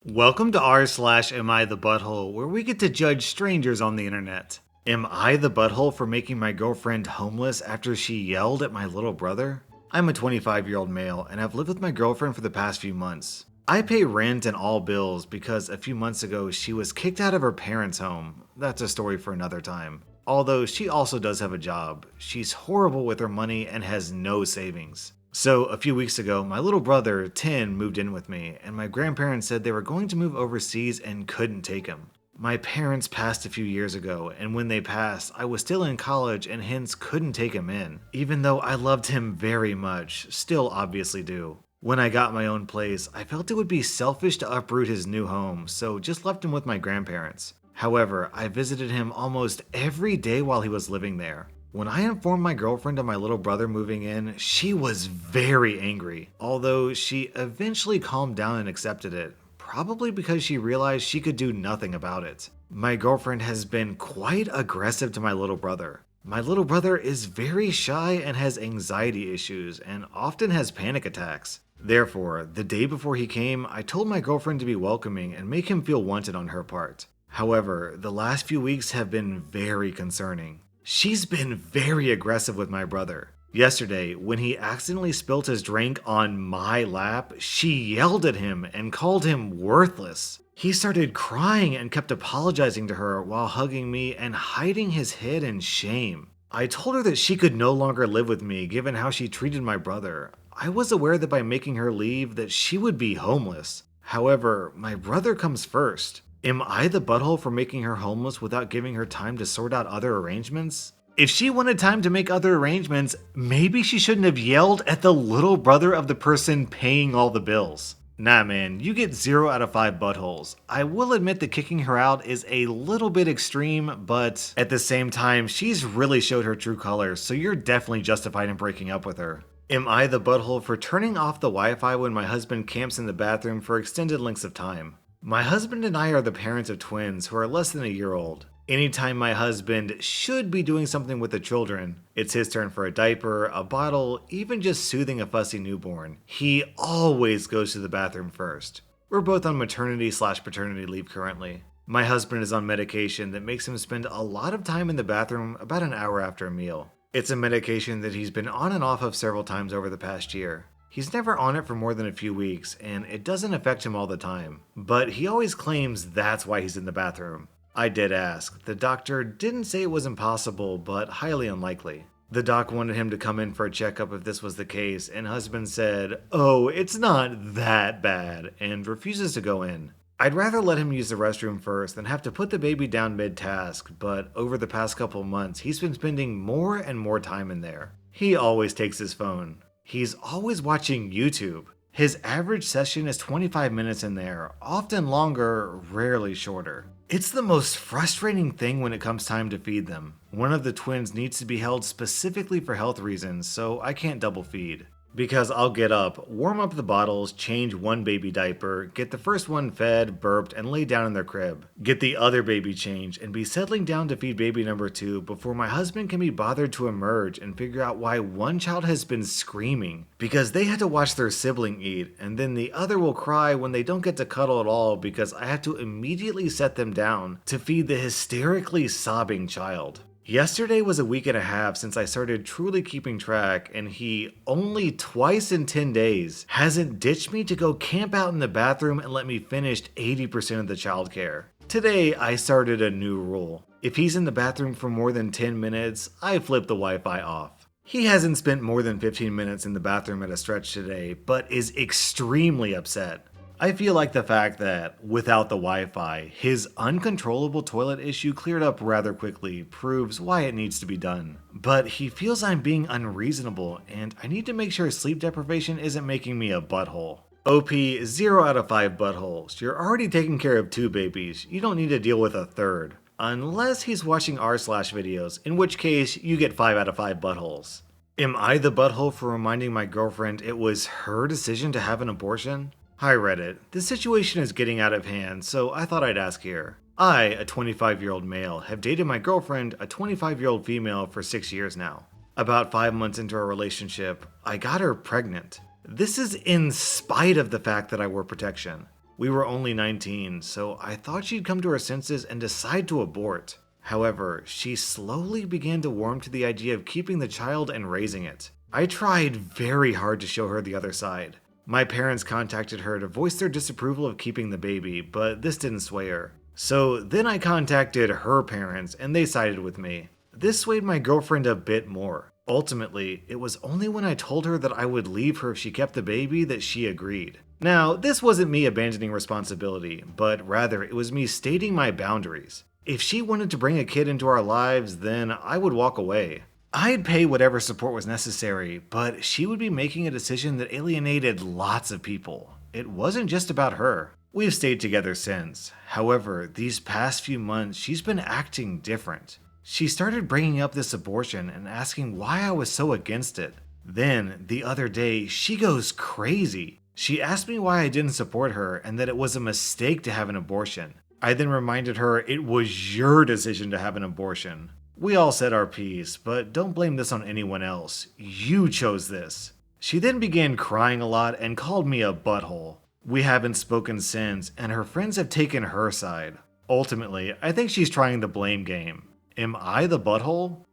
Welcome to rSlash AmITheButthole, where we get to judge strangers on the internet. Am I the butthole for making my girlfriend homeless after she yelled at my little brother? I'm a 25-year-old male and have lived with my girlfriend for the past few months. I pay rent and all bills because a few months ago she was kicked out of her parents' home. That's a story for another time. Although she also does have a job. She's horrible with her money and has no savings. So, a few weeks ago, my little brother, 10, moved in with me, and my grandparents said they were going to move overseas and couldn't take him. My parents passed a few years ago, and when they passed, I was still in college and hence couldn't take him in. Even though I loved him very much, still obviously do. When I got my own place, I felt it would be selfish to uproot his new home, so just left him with my grandparents. However, I visited him almost every day while he was living there. When I informed my girlfriend of my little brother moving in, she was very angry, although she eventually calmed down and accepted it, probably because she realized she could do nothing about it. My girlfriend has been quite aggressive to my little brother. My little brother is very shy and has anxiety issues and often has panic attacks. Therefore, the day before he came, I told my girlfriend to be welcoming and make him feel wanted on her part. However, the last few weeks have been very concerning. She's been very aggressive with my brother. Yesterday, when he accidentally spilt his drink on my lap, she yelled at him and called him worthless. He started crying and kept apologizing to her while hugging me and hiding his head in shame. I told her that she could no longer live with me given how she treated my brother. I was aware that by making her leave that she would be homeless. However, my brother comes first. Am I the butthole for making her homeless without giving her time to sort out other arrangements? If she wanted time to make other arrangements, maybe she shouldn't have yelled at the little brother of the person paying all the bills. Nah man, you get 0 out of 5 buttholes. I will admit that kicking her out is a little bit extreme, but at the same time, she's really showed her true colors, so you're definitely justified in breaking up with her. Am I the butthole for turning off the Wi-Fi when my husband camps in the bathroom for extended lengths of time? My husband and I are the parents of twins who are less than a year old. Anytime my husband should be doing something with the children, it's his turn for a diaper, a bottle, even just soothing a fussy newborn, he always goes to the bathroom first. We're both on maternity/paternity leave currently. My husband is on medication that makes him spend a lot of time in the bathroom about an hour after a meal. It's a medication that he's been on and off of several times over the past year. He's never on it for more than a few weeks, and it doesn't affect him all the time. But he always claims that's why he's in the bathroom. I did ask. The doctor didn't say it was impossible, but highly unlikely. The doc wanted him to come in for a checkup if this was the case, and husband said, "Oh, it's not that bad," and refuses to go in. I'd rather let him use the restroom first than have to put the baby down mid-task, but over the past couple months, he's been spending more and more time in there. He always takes his phone. He's always watching YouTube. His average session is 25 minutes in there, often longer, rarely shorter. It's the most frustrating thing when it comes time to feed them. One of the twins needs to be held specifically for health reasons, so I can't double feed. Because I'll get up, warm up the bottles, change one baby diaper, get the first one fed, burped, and lay down in their crib. Get the other baby changed, and be settling down to feed baby number 2 before my husband can be bothered to emerge and figure out why one child has been screaming because they had to watch their sibling eat, and then the other will cry when they don't get to cuddle at all because I have to immediately set them down to feed the hysterically sobbing child. Yesterday was a week and a half since I started truly keeping track, and he, only twice in 10 days, hasn't ditched me to go camp out in the bathroom and let me finish 80% of the childcare. Today, I started a new rule. If he's in the bathroom for more than 10 minutes, I flip the Wi-Fi off. He hasn't spent more than 15 minutes in the bathroom at a stretch today, but is extremely upset. I feel like the fact that, without the Wi-Fi, his uncontrollable toilet issue cleared up rather quickly proves why it needs to be done. But he feels I'm being unreasonable, and I need to make sure sleep deprivation isn't making me a butthole. OP, 0 out of 5 buttholes. You're already taking care of 2 babies. You don't need to deal with a third. Unless he's watching rSlash videos, in which case you get 5 out of 5 buttholes. Am I the butthole for reminding my girlfriend it was her decision to have an abortion? Hi Reddit, this situation is getting out of hand, so I thought I'd ask here. I, a 25-year-old male, have dated my girlfriend, a 25-year-old female, for 6 years now. About 5 months into our relationship, I got her pregnant. This is in spite of the fact that I wore protection. We were only 19, so I thought she'd come to her senses and decide to abort. However, she slowly began to warm to the idea of keeping the child and raising it. I tried very hard to show her the other side. My parents contacted her to voice their disapproval of keeping the baby, but this didn't sway her. So then I contacted her parents, and they sided with me. This swayed my girlfriend a bit more. Ultimately, it was only when I told her that I would leave her if she kept the baby that she agreed. Now, this wasn't me abandoning responsibility, but rather it was me stating my boundaries. If she wanted to bring a kid into our lives, then I would walk away. I'd pay whatever support was necessary, but she would be making a decision that alienated lots of people. It wasn't just about her. We've stayed together since. However, these past few months, she's been acting different. She started bringing up this abortion and asking why I was so against it. Then, the other day, she goes crazy. She asked me why I didn't support her and that it was a mistake to have an abortion. I then reminded her it was your decision to have an abortion. We all said our piece, but don't blame this on anyone else. You chose this. She then began crying a lot and called me a butthole. We haven't spoken since, and her friends have taken her side. Ultimately, I think she's trying the blame game. Am I the butthole?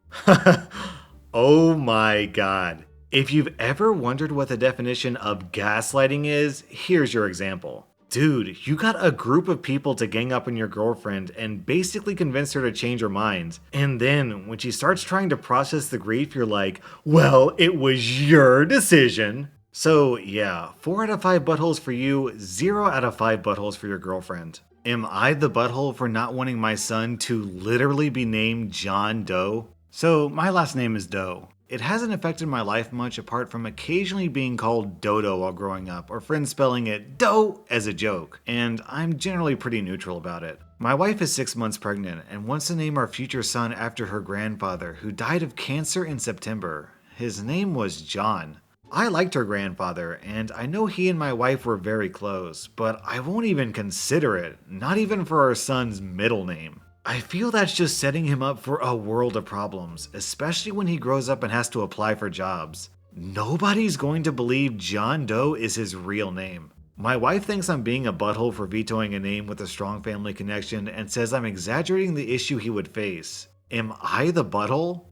Oh my god. If you've ever wondered what the definition of gaslighting is, here's your example. Dude, you got a group of people to gang up on your girlfriend and basically convince her to change her mind. And then, when she starts trying to process the grief, you're like, well, it was your decision. So yeah, 4 out of 5 buttholes for you, 0 out of 5 buttholes for your girlfriend. Am I the butthole for not wanting my son to literally be named John Doe? So my last name is Doe. It hasn't affected my life much apart from occasionally being called Dodo while growing up, or friends spelling it Doe as a joke, and I'm generally pretty neutral about it. My wife is 6 months pregnant and wants to name our future son after her grandfather, who died of cancer in September. His name was John. I liked her grandfather, and I know he and my wife were very close, but I won't even consider it, not even for our son's middle name. I feel that's just setting him up for a world of problems, especially when he grows up and has to apply for jobs. Nobody's going to believe John Doe is his real name. My wife thinks I'm being a butthole for vetoing a name with a strong family connection and says I'm exaggerating the issue he would face. Am I the butthole?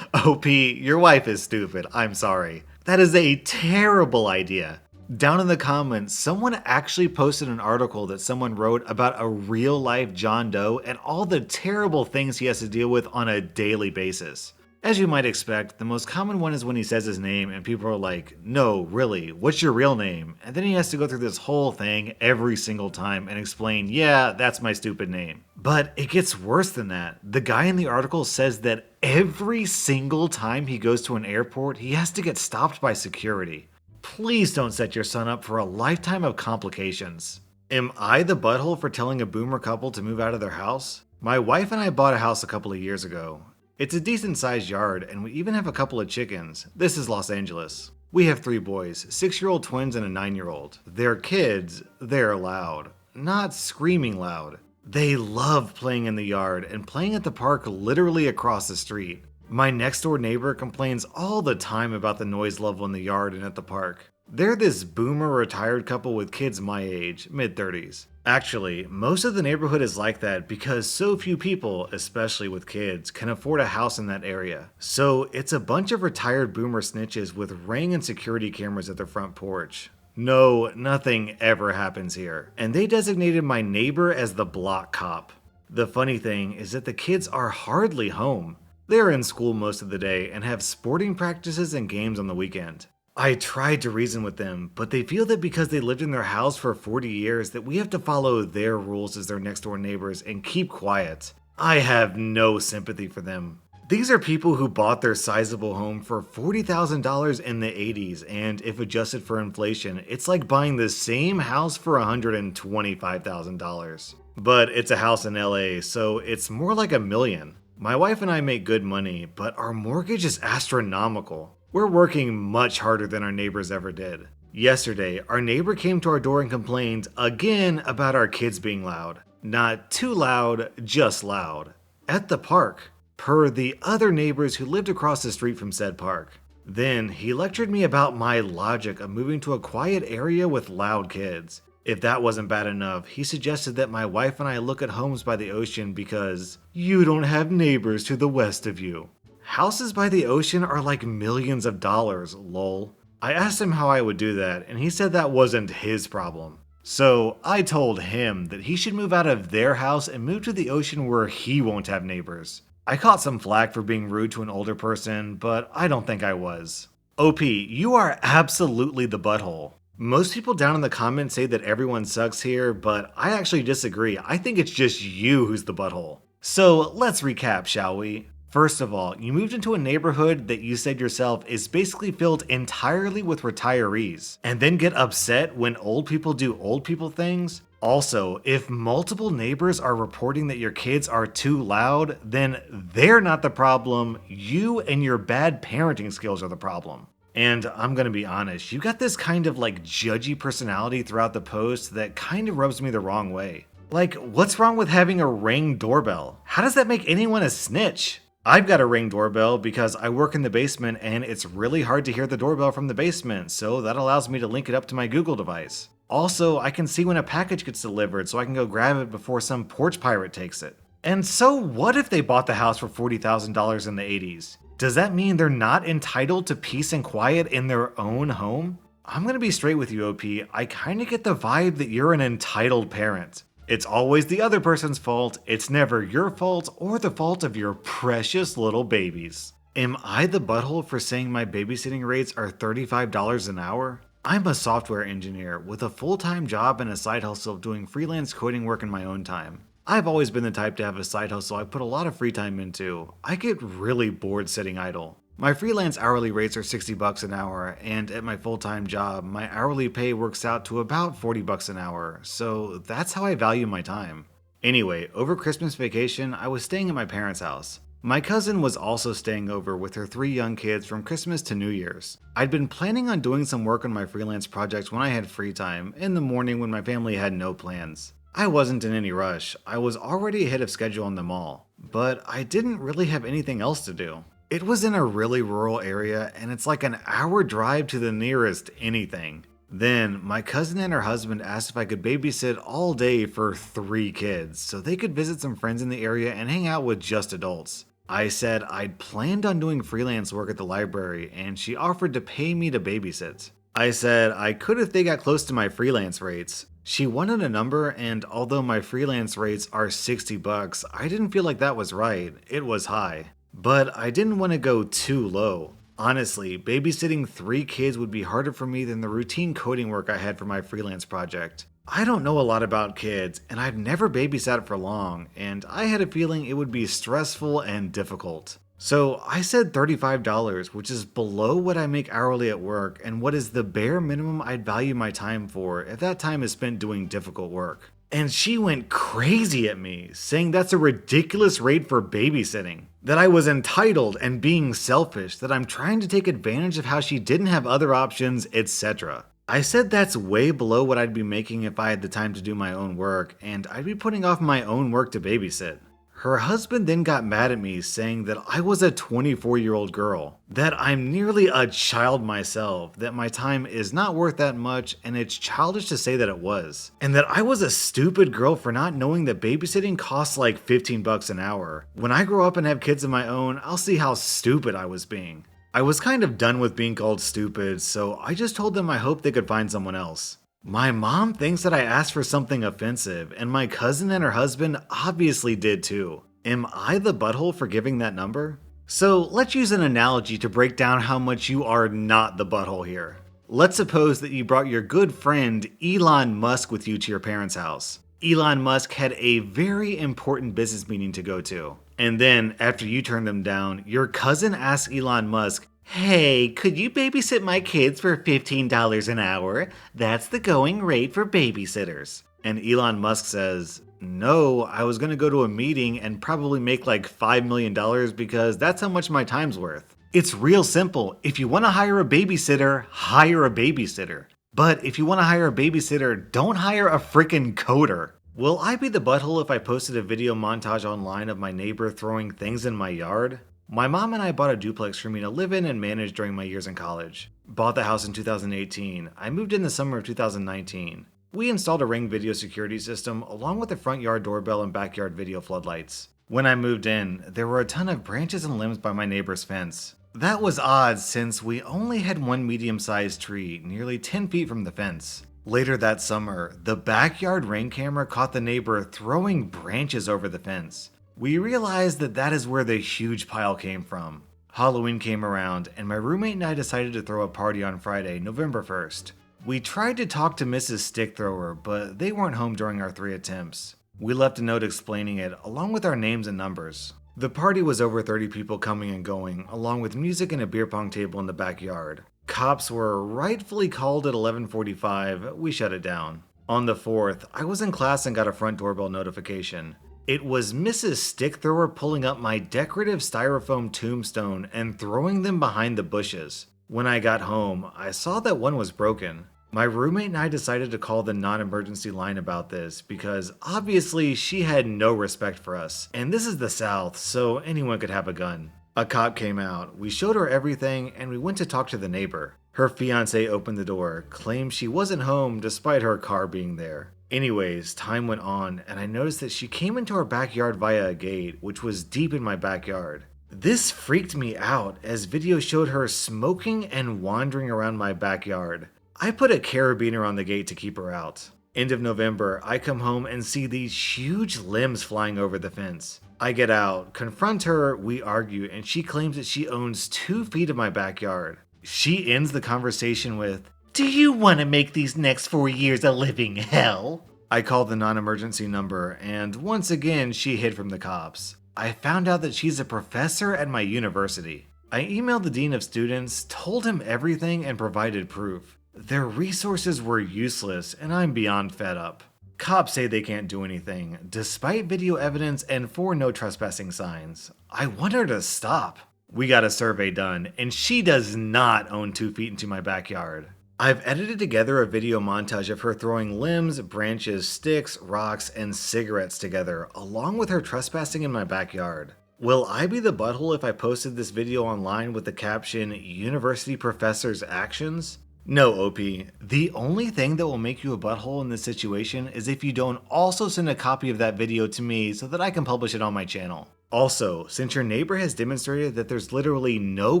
OP, your wife is stupid. I'm sorry. That is a terrible idea. Down in the comments, someone actually posted an article that someone wrote about a real-life John Doe and all the terrible things he has to deal with on a daily basis. As you might expect, the most common one is when he says his name and people are like, no, really, what's your real name? And then he has to go through this whole thing every single time and explain, yeah, that's my stupid name. But it gets worse than that. The guy in the article says that every single time he goes to an airport, he has to get stopped by security. Please don't set your son up for a lifetime of complications. Am I the butthole for telling a boomer couple to move out of their house? My wife and I bought a house a couple of years ago. It's a decent sized yard and we even have a couple of chickens. This is Los Angeles. We have 3 boys, 6-year-old twins and a 9-year-old. They're kids, they're loud. Not screaming loud. They love playing in the yard and playing at the park literally across the street. My next door neighbor complains all the time about the noise level in the yard and at the park. They're this boomer retired couple with kids my age, mid-30s. Actually, most of the neighborhood is like that because so few people, especially with kids, can afford a house in that area. So it's a bunch of retired boomer snitches with Ring and security cameras at their front porch. No, nothing ever happens here. And they designated my neighbor as the block cop. The funny thing is that the kids are hardly home. They're in school most of the day and have sporting practices and games on the weekend. I tried to reason with them, but they feel that because they lived in their house for 40 years that we have to follow their rules as their next door neighbors and keep quiet. I have no sympathy for them. These are people who bought their sizable home for $40,000 in the 80s, and if adjusted for inflation, it's like buying the same house for $125,000. But it's a house in LA, so it's more like $1 million. My wife and I make good money, but our mortgage is astronomical. We're working much harder than our neighbors ever did. Yesterday, our neighbor came to our door and complained again about our kids being loud. Not too loud, just loud. At the park, per the other neighbors who lived across the street from said park. Then he lectured me about my logic of moving to a quiet area with loud kids. If that wasn't bad enough, he suggested that my wife and I look at homes by the ocean because you don't have neighbors to the west of you. Houses by the ocean are like millions of dollars, lol. I asked him how I would do that, and he said that wasn't his problem. So I told him that he should move out of their house and move to the ocean where he won't have neighbors. I caught some flack for being rude to an older person, but I don't think I was. OP, you are absolutely the butthole. Most people down in the comments say that everyone sucks here, but I actually disagree. I think it's just you who's the butthole. So let's recap, shall we? First of all, you moved into a neighborhood that you said yourself is basically filled entirely with retirees, and then get upset when old people do old people things? Also, if multiple neighbors are reporting that your kids are too loud, then they're not the problem, you and your bad parenting skills are the problem. And I'm gonna be honest, you got this kind of like judgy personality throughout the post that kind of rubs me the wrong way. Like, what's wrong with having a Ring doorbell? How does that make anyone a snitch? I've got a Ring doorbell because I work in the basement and it's really hard to hear the doorbell from the basement, so that allows me to link it up to my Google device. Also, I can see when a package gets delivered so I can go grab it before some porch pirate takes it. And so what if they bought the house for $40,000 in the 80s? Does that mean they're not entitled to peace and quiet in their own home? I'm gonna be straight with you, OP. I kinda get the vibe that you're an entitled parent. It's always the other person's fault, it's never your fault or the fault of your precious little babies. Am I the butthole for saying my babysitting rates are $35 an hour? I'm a software engineer with a full-time job and a side hustle of doing freelance coding work in my own time. I've always been the type to have a side hustle I put a lot of free time into. I get really bored sitting idle. My freelance hourly rates are $60 an hour, and at my full-time job, my hourly pay works out to about $40 an hour, so that's how I value my time. Anyway, over Christmas vacation, I was staying at my parents' house. My cousin was also staying over with her 3 young kids from Christmas to New Year's. I'd been planning on doing some work on my freelance projects when I had free time, in the morning when my family had no plans. I wasn't in any rush, I was already ahead of schedule on them all, but I didn't really have anything else to do. It was in a really rural area and it's like an hour drive to the nearest anything. Then my cousin and her husband asked if I could babysit all day for 3 kids so they could visit some friends in the area and hang out with just adults. I said I'd planned on doing freelance work at the library and she offered to pay me to babysit. I said I could if they got close to my freelance rates. She wanted a number, and although my freelance rates are $60, I didn't feel like that was right. It was high. But I didn't want to go too low. Honestly, babysitting 3 kids would be harder for me than the routine coding work I had for my freelance project. I don't know a lot about kids, and I've never babysat for long, and I had a feeling it would be stressful and difficult. So I said $35, which is below what I make hourly at work and what is the bare minimum I'd value my time for if that time is spent doing difficult work. And she went crazy at me, saying that's a ridiculous rate for babysitting, that I was entitled and being selfish, that I'm trying to take advantage of how she didn't have other options, etc. I said that's way below what I'd be making if I had the time to do my own work, and I'd be putting off my own work to babysit. Her husband then got mad at me, saying that I was a 24-year-old girl, that I'm nearly a child myself, that my time is not worth that much and it's childish to say that it was, and that I was a stupid girl for not knowing that babysitting costs like $15 an hour. When I grow up and have kids of my own, I'll see how stupid I was being. I was kind of done with being called stupid, so I just told them I hope they could find someone else. My mom thinks that I asked for something offensive, and my cousin and her husband obviously did too. Am I the butthole for giving that number? So let's use an analogy to break down how much you are not the butthole here. Let's suppose that you brought your good friend Elon Musk with you to your parents' house. Elon Musk had a very important business meeting to go to. And then, after you turned them down, your cousin asked Elon Musk, "Hey, could you babysit my kids for $15 an hour? That's the going rate for babysitters." And Elon Musk says, "No, I was gonna go to a meeting and probably make like $5 million because that's how much my time's worth." It's real simple. If you wanna hire a babysitter, hire a babysitter. But if you wanna hire a babysitter, don't hire a frickin' coder. Will I be the butthole if I posted a video montage online of my neighbor throwing things in my yard? My mom and I bought a duplex for me to live in and manage during my years in college. Bought the house in 2018. I moved in the summer of 2019. We installed a Ring video security system along with a front yard doorbell and backyard video floodlights. When I moved in, there were a ton of branches and limbs by my neighbor's fence. That was odd since we only had one medium-sized tree nearly 10 feet from the fence. Later that summer, the backyard Ring camera caught the neighbor throwing branches over the fence. We realized that that is where the huge pile came from. Halloween came around, and my roommate and I decided to throw a party on Friday, November 1st. We tried to talk to Mrs. Stick Thrower, but they weren't home during our 3 attempts. We left a note explaining it, along with our names and numbers. The party was over 30 people coming and going, along with music and a beer pong table in the backyard. Cops were rightfully called at 11:45, we shut it down. On the 4th, I was in class and got a front doorbell notification. It was Mrs. Stick Thrower pulling up my decorative styrofoam tombstone and throwing them behind the bushes. When I got home, I saw that one was broken. My roommate and I decided to call the non-emergency line about this because obviously she had no respect for us, and this is the South, so anyone could have a gun. A cop came out, we showed her everything, and we went to talk to the neighbor. Her fiance opened the door, claimed she wasn't home despite her car being there. Anyways, time went on, and I noticed that she came into our backyard via a gate, which was deep in my backyard. This freaked me out as video showed her smoking and wandering around my backyard. I put a carabiner on the gate to keep her out. End of November, I come home and see these huge limbs flying over the fence. I get out, confront her, we argue, and she claims that she owns 2 feet of my backyard. She ends the conversation with, "Do you want to make these next 4 years a living hell?" I called the non-emergency number, and once again she hid from the cops. I found out that she's a professor at my university. I emailed the dean of students, told him everything, and provided proof. Their resources were useless, and I'm beyond fed up. Cops say they can't do anything, despite video evidence and 4 no trespassing signs. I want her to stop. We got a survey done, and she does not own 2 feet into my backyard. I've edited together a video montage of her throwing limbs, branches, sticks, rocks, and cigarettes together, along with her trespassing in my backyard. Will I be the butthole if I posted this video online with the caption, "University Professor's Actions"? No, OP. The only thing that will make you a butthole in this situation is if you don't also send a copy of that video to me so that I can publish it on my channel. Also, since your neighbor has demonstrated that there's literally no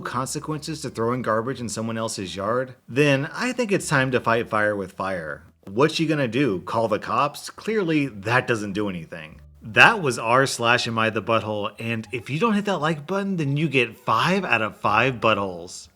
consequences to throwing garbage in someone else's yard, then I think it's time to fight fire with fire. What's she gonna do? Call the cops? Clearly, that doesn't do anything. That was rSlash AmITheButthole, and if you don't hit that like button, then you get 5 out of 5 buttholes.